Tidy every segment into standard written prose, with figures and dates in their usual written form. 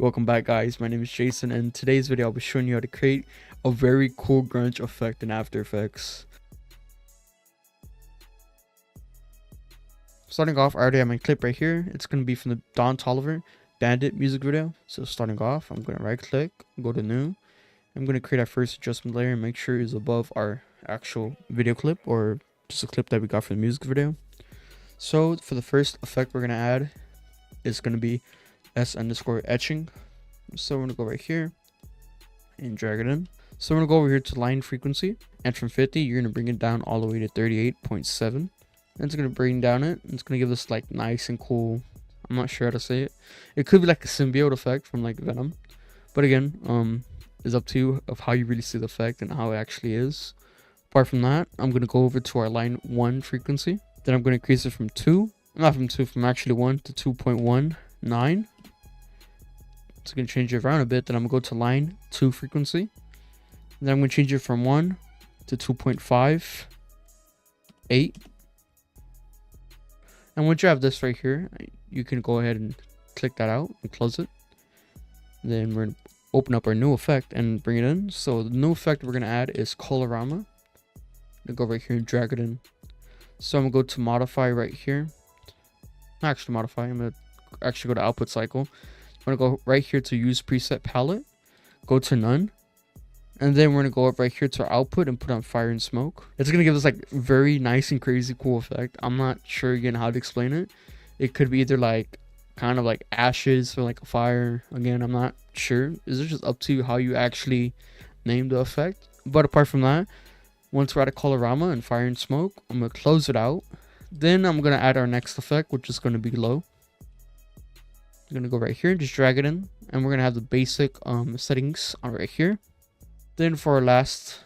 Welcome back, guys. My name is Jason, and in today's video I'll be showing you how to create a very cool grunge effect in After Effects. Starting off, I already have my clip right here. It's going to be from the Don Toliver Bandit music video. So starting off, I'm going to right click, go to new. I'm going to create our first adjustment layer and make sure it's above our actual video clip, or just a clip that we got for the music video. So for the first effect we're going to add is going to be S_etching. So we're going to go right here and drag it in. So we're going to go over here to line frequency, and from 50 you're going to bring it down all the way to 38.7. and it's going to bring down it. It's going to give this like nice and cool, I'm not sure how to say it. It could be like a symbiote effect from like Venom, but again, it's up to you of how you really see the effect and how it actually is. Apart from that, I'm going to go over to our line 1 frequency. Then I'm going to increase it from actually 1 to 2.19. It's going to change it around a bit. Then I'm going to go to line 2 frequency. Then I'm going to change it from 1 to 2.58. And once you have this right here, you can go ahead and click that out and close it. Then we're going to open up our new effect and bring it in. So the new effect we're going to add is Colorama. I'm going to go right here and drag it in. So I'm going to go to modify right here. Not actually modify, I'm going to actually go to output cycle. I'm going to go right here to use preset palette, go to none, and then we're going to go up right here to our output and put on fire and smoke. It's going to give us like very nice and crazy cool effect. I'm not sure again how to explain it. It could be either like kind of like ashes or like a fire. Again, I'm not sure. Is it just up to you how you actually name the effect? But apart from that, once we're at a colorama and fire and smoke, I'm going to close it out. Then I'm going to add our next effect, which is going to be low. I'm going to go right here and just drag it in. And we're going to have the basic settings on right here. Then for our last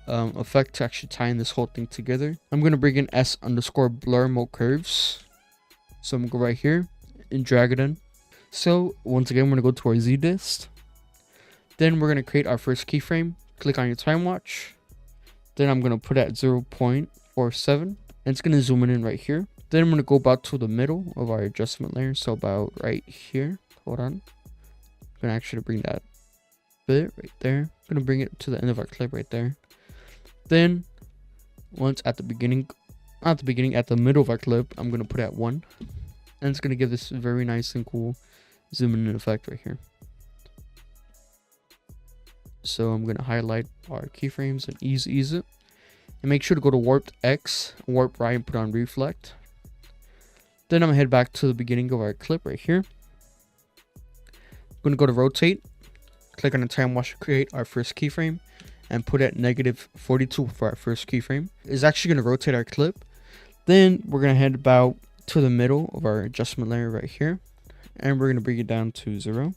effect to actually tie in this whole thing together, I'm going to bring in S_blur mode curves. So I'm going to go right here and drag it in. So once again, we're going to go to our Z dist. Then we're going to create our first keyframe. Click on your time watch. Then I'm going to put it at 0.47. And it's going to zoom in right here. Then I'm going to go about to the middle of our adjustment layer. So about right here. Hold on. I'm going to actually bring that bit right there. I'm going to bring it to the end of our clip right there. Then once at the beginning, at the middle of our clip, I'm going to put it at 1. And it's going to give this very nice and cool zoom in effect right here. So I'm going to highlight our keyframes and ease it. And make sure to go to warped X, warp right, and put on reflect. Then I'm going to head back to the beginning of our clip right here. I'm going to go to rotate. Click on the time watch to create our first keyframe. And put it at -42 for our first keyframe. It's actually going to rotate our clip. Then we're going to head about to the middle of our adjustment layer right here. And we're going to bring it down to 0.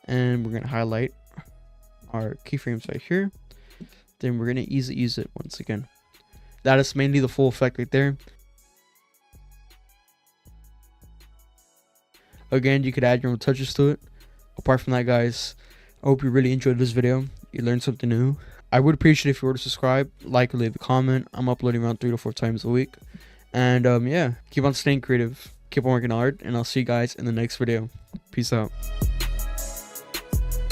And we're going to highlight our keyframes right here. Then we're going to ease it once again. That is mainly the full effect right there. Again, you could add your own touches to it. Apart from that, guys, I hope you really enjoyed this video. You learned something new. I would appreciate if you were to subscribe, like, or leave a comment. I'm uploading around 3 to 4 times a week. And yeah, keep on staying creative, keep on working hard, and I'll see you guys in the next video. Peace out.